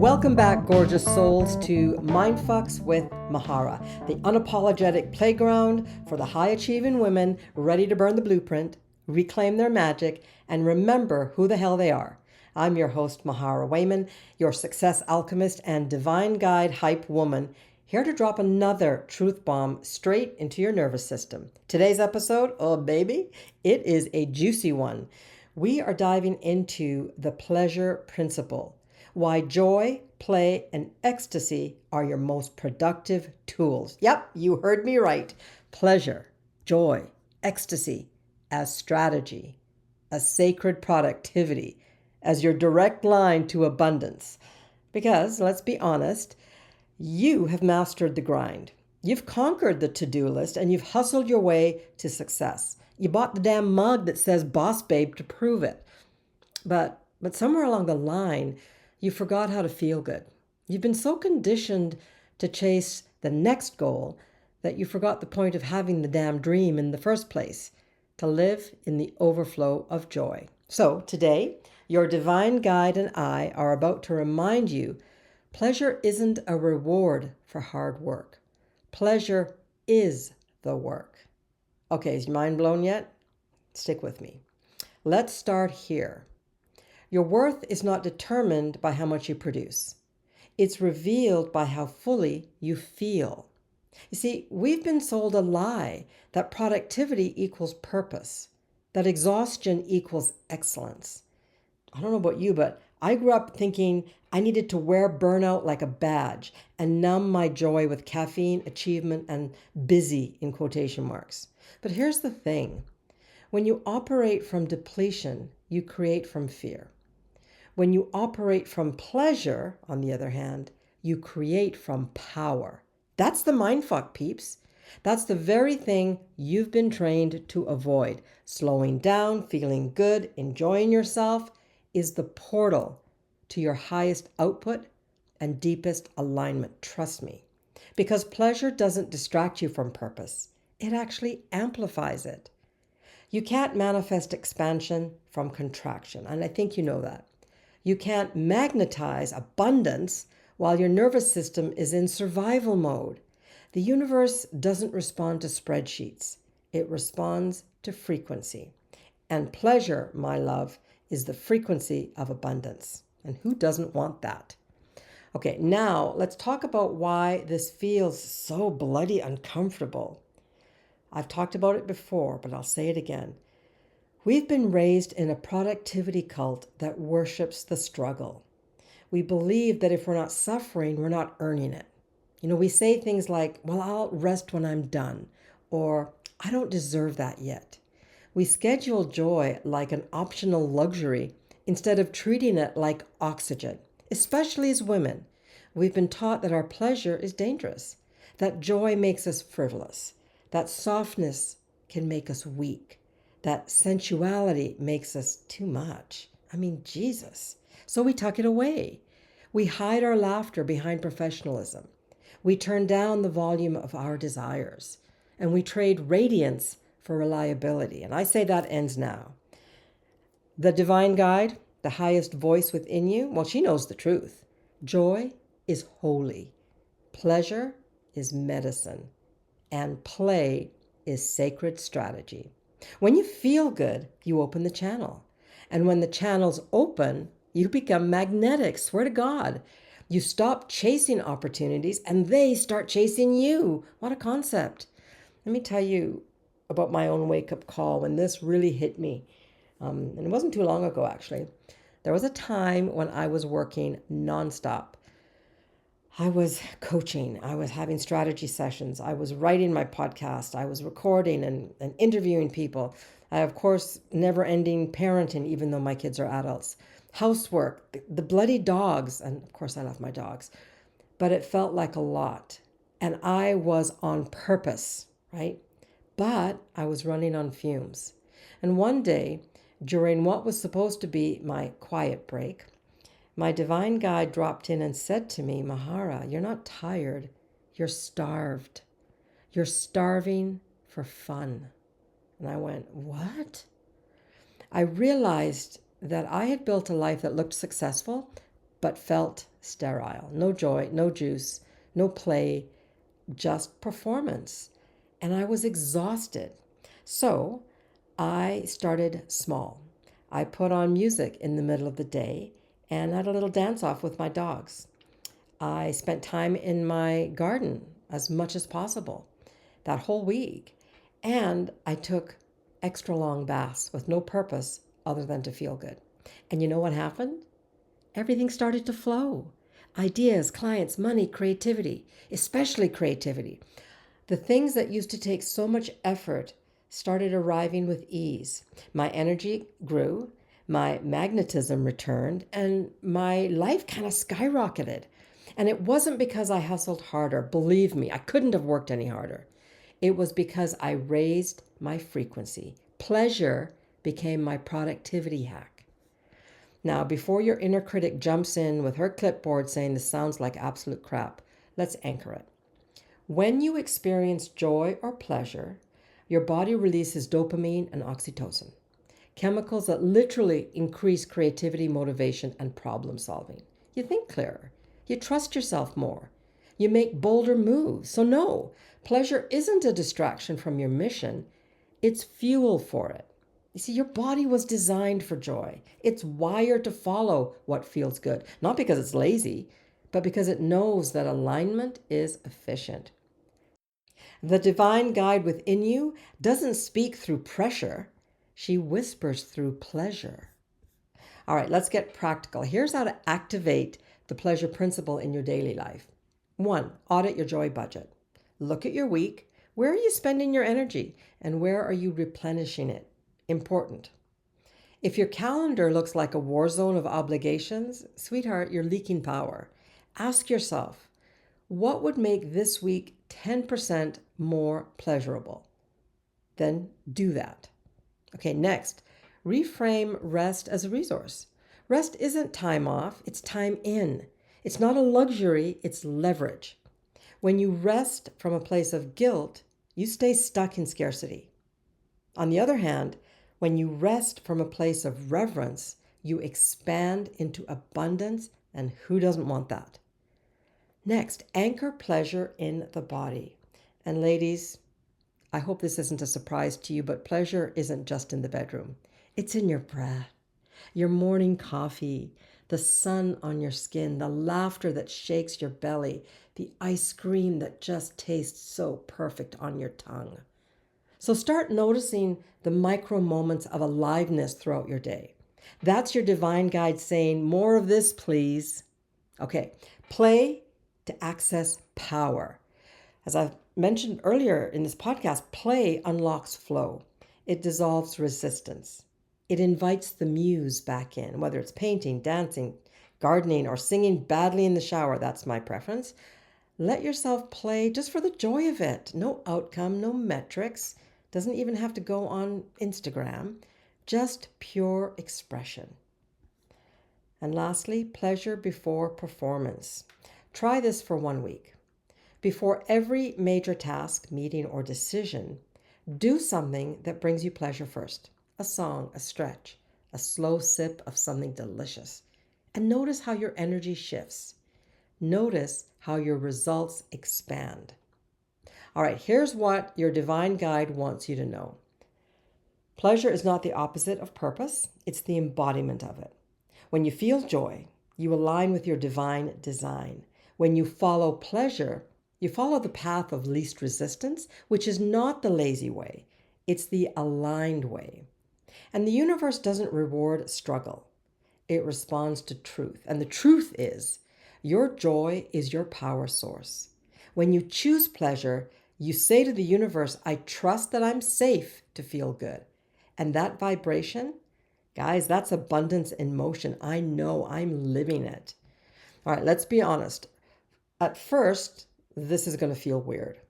Welcome back, gorgeous souls, to Mindfucks with Mahara, the unapologetic playground for the high-achieving women ready to burn the blueprint, reclaim their magic, and remember who the hell they are. I'm your host, Mahara Wayman, your success alchemist and divine guide hype woman, here to drop another truth bomb straight into your nervous system. Today's episode, oh baby, it is a juicy one. We are diving into the pleasure principle. Why joy, play, and ecstasy are your most productive tools. Yep, you heard me right. Pleasure, joy, ecstasy as strategy, as sacred productivity, as your direct line to abundance. Because, let's be honest, you have mastered the grind. You've conquered the to-do list and you've hustled your way to success. You bought the damn mug that says Boss Babe to prove it. But somewhere along the line, you forgot how to feel good. You've been so conditioned to chase the next goal that you forgot the point of having the damn dream in the first place, to live in the overflow of joy. So today, your divine guide and I are about to remind you, pleasure isn't a reward for hard work. Pleasure is the work. Okay, is your mind blown yet? Stick with me. Let's start here. Your worth is not determined by how much you produce. It's revealed by how fully you feel. You see, we've been sold a lie that productivity equals purpose, that exhaustion equals excellence. I don't know about you, but I grew up thinking I needed to wear burnout like a badge and numb my joy with caffeine, achievement, and busy in quotation marks. But here's the thing. When you operate from depletion, you create from fear. When you operate from pleasure, on the other hand, you create from power. That's the mindfuck, peeps. That's the very thing you've been trained to avoid. Slowing down, feeling good, enjoying yourself is the portal to your highest output and deepest alignment. Trust me. Because pleasure doesn't distract you from purpose. It actually amplifies it. You can't manifest expansion from contraction, and I think you know that. You can't magnetize abundance while your nervous system is in survival mode. The universe doesn't respond to spreadsheets. It responds to frequency. And pleasure, my love, is the frequency of abundance. And who doesn't want that? Okay, now let's talk about why this feels so bloody uncomfortable. I've talked about it before, but I'll say it again. We've been raised in a productivity cult that worships the struggle. We believe that if we're not suffering, we're not earning it. We say things like, well, I'll rest when I'm done, or I don't deserve that yet. We schedule joy like an optional luxury instead of treating it like oxygen, especially as women. We've been taught that our pleasure is dangerous, that joy makes us frivolous, that softness can make us weak, that sensuality makes us too much. I mean, Jesus. So we tuck it away. We hide our laughter behind professionalism. We turn down the volume of our desires. And we trade radiance for reliability. And I say that ends now. The divine guide, the highest voice within you, well, she knows the truth. Joy is holy. Pleasure is medicine. And play is sacred strategy. When you feel good, you open the channel. And when the channel's open, you become magnetic, swear to God. You stop chasing opportunities and they start chasing you. What a concept. Let me tell you about my own wake-up call when this really hit me. And it wasn't too long ago, actually. There was a time when I was working nonstop. I was coaching, I was having strategy sessions, I was writing my podcast, I was recording and interviewing people. I, of course, never-ending parenting, even though my kids are adults. Housework, the bloody dogs, and of course I love my dogs. But it felt like a lot. And I was on purpose, right? But I was running on fumes. And one day, during what was supposed to be my quiet break, my divine guide dropped in and said to me, Mahara, you're not tired, you're starved. You're starving for fun. And I went, what? I realized that I had built a life that looked successful, but felt sterile. No joy, no juice, no play, just performance. And I was exhausted. So I started small. I put on music in the middle of the day and had a little dance off with my dogs. I spent time in my garden as much as possible that whole week. And I took extra long baths with no purpose other than to feel good. And you know what happened? Everything started to flow. Ideas, clients, money, creativity, especially creativity. The things that used to take so much effort started arriving with ease. My energy grew, my magnetism returned, and my life kind of skyrocketed. And it wasn't because I hustled harder. Believe me, I couldn't have worked any harder. It was because I raised my frequency. Pleasure became my productivity hack. Now, before your inner critic jumps in with her clipboard saying this sounds like absolute crap, let's anchor it. When you experience joy or pleasure, your body releases dopamine and oxytocin, chemicals that literally increase creativity, motivation, and problem solving. You think clearer. You trust yourself more. You make bolder moves. So no, pleasure isn't a distraction from your mission. It's fuel for it. You see, your body was designed for joy. It's wired to follow what feels good, not because it's lazy, but because it knows that alignment is efficient. The divine guide within you doesn't speak through pressure. She whispers through pleasure. All right, let's get practical. Here's how to activate the pleasure principle in your daily life. 1, audit your joy budget. Look at your week. Where are you spending your energy and where are you replenishing it? Important. If your calendar looks like a war zone of obligations, sweetheart, you're leaking power. Ask yourself, what would make this week 10% more pleasurable? Then do that. Okay, next, reframe rest as a resource. Rest isn't time off, it's time in. It's not a luxury, it's leverage. When you rest from a place of guilt, you stay stuck in scarcity. On the other hand, when you rest from a place of reverence, you expand into abundance, and who doesn't want that? Next, anchor pleasure in the body. And ladies, I hope this isn't a surprise to you, but pleasure isn't just in the bedroom. It's in your breath, your morning coffee, the sun on your skin, the laughter that shakes your belly, the ice cream that just tastes so perfect on your tongue. So start noticing the micro moments of aliveness throughout your day. That's your divine guide saying, more of this, please. Okay, play to access power. As I've mentioned earlier in this podcast, play unlocks flow. It dissolves resistance. It invites the muse back in, whether it's painting, dancing, gardening, or singing badly in the shower. That's my preference. Let yourself play just for the joy of it. No outcome, no metrics. Doesn't even have to go on Instagram. Just pure expression. And lastly, pleasure before performance. Try this for 1 week. Before every major task, meeting, or decision, do something that brings you pleasure first. A song, a stretch, a slow sip of something delicious. And notice how your energy shifts. Notice how your results expand. All right, here's what your divine guide wants you to know. Pleasure is not the opposite of purpose, it's the embodiment of it. When you feel joy, you align with your divine design. When you follow pleasure, you follow the path of least resistance, which is not the lazy way, it's the aligned way. And the universe doesn't reward struggle, it responds to truth. And the truth is, your joy is your power source. When you choose pleasure, you say to the universe, I trust that I'm safe to feel good. And that vibration, guys, that's abundance in motion. I know I'm living it. All right, let's be honest. At first, this is going to feel weird.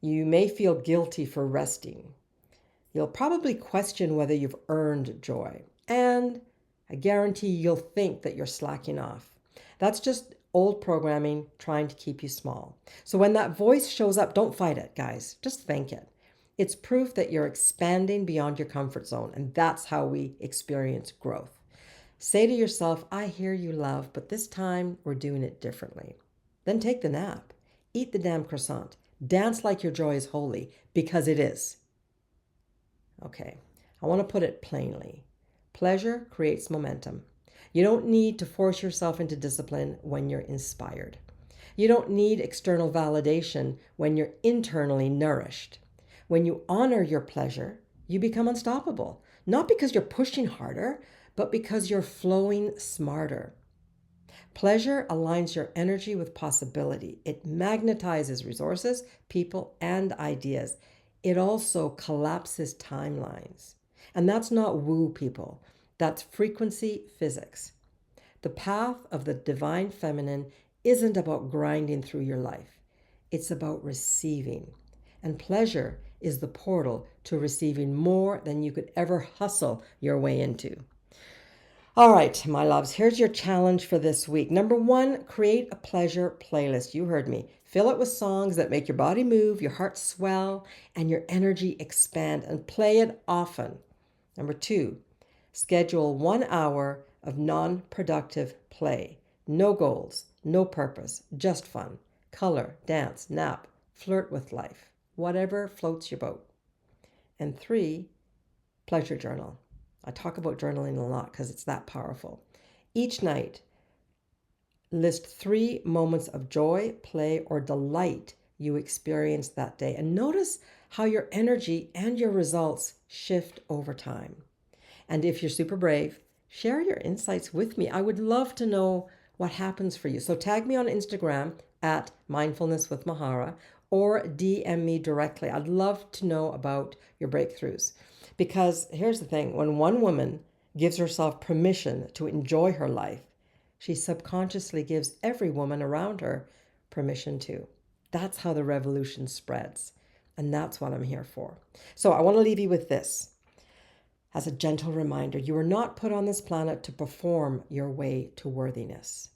You may feel guilty for resting. You'll probably question whether you've earned joy. And I guarantee you'll think that you're slacking off. That's just old programming trying to keep you small. So when that voice shows up, don't fight it, guys. Just thank it. It's proof that you're expanding beyond your comfort zone, and that's how we experience growth. Say to yourself, I hear you, love, but this time we're doing it differently. Then take the nap. Eat the damn croissant. Dance like your joy is holy, because it is. Okay, I want to put it plainly. Pleasure creates momentum. You don't need to force yourself into discipline when you're inspired. You don't need external validation when you're internally nourished. When you honor your pleasure, you become unstoppable. Not because you're pushing harder, but because you're flowing smarter. Pleasure aligns your energy with possibility. It magnetizes resources, people, and ideas. It also collapses timelines. And that's not woo people. That's frequency physics. The path of the divine feminine isn't about grinding through your life. It's about receiving. And pleasure is the portal to receiving more than you could ever hustle your way into. All right, my loves, here's your challenge for this week. Number 1, create a pleasure playlist. You heard me. Fill it with songs that make your body move, your heart swell, and your energy expand, and play it often. Number 2, schedule 1 hour of non-productive play. No goals, no purpose, just fun. Color, dance, nap, flirt with life. Whatever floats your boat. And 3, pleasure journal. I talk about journaling a lot because it's that powerful. Each night, list 3 moments of joy, play, or delight you experienced that day. And notice how your energy and your results shift over time. And if you're super brave, share your insights with me. I would love to know what happens for you. So tag me on Instagram at Mindfulness with Mahara or DM me directly. I'd love to know about your breakthroughs. Because here's the thing, when one woman gives herself permission to enjoy her life, she subconsciously gives every woman around her permission to. That's how the revolution spreads. And that's what I'm here for. So I want to leave you with this. As a gentle reminder, you are not put on this planet to perform your way to worthiness.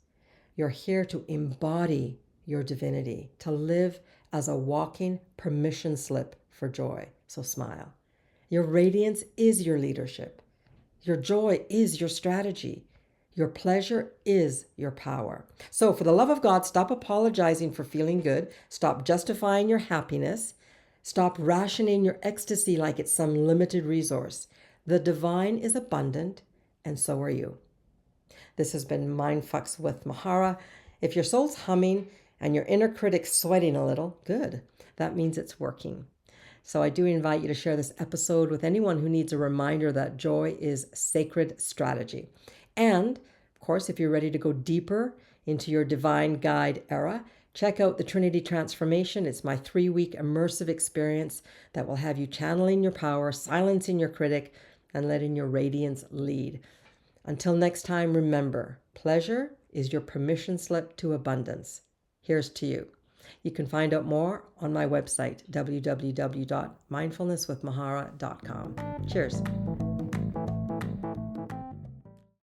You're here to embody your divinity, to live as a walking permission slip for joy. So smile. Your radiance is your leadership. Your joy is your strategy. Your pleasure is your power. So for the love of God, stop apologizing for feeling good. Stop justifying your happiness. Stop rationing your ecstasy like it's some limited resource. The divine is abundant, and so are you. This has been Mindfucks with Mahara. If your soul's humming and your inner critic's sweating a little, good. That means it's working. So I do invite you to share this episode with anyone who needs a reminder that joy is sacred strategy. And, of course, if you're ready to go deeper into your divine guide era, check out the Trinity Transformation. It's my 3-week immersive experience that will have you channeling your power, silencing your critic, and letting your radiance lead. Until next time, remember, pleasure is your permission slip to abundance. Here's to you. You can find out more on my website, www.mindfulnesswithmahara.com. Cheers.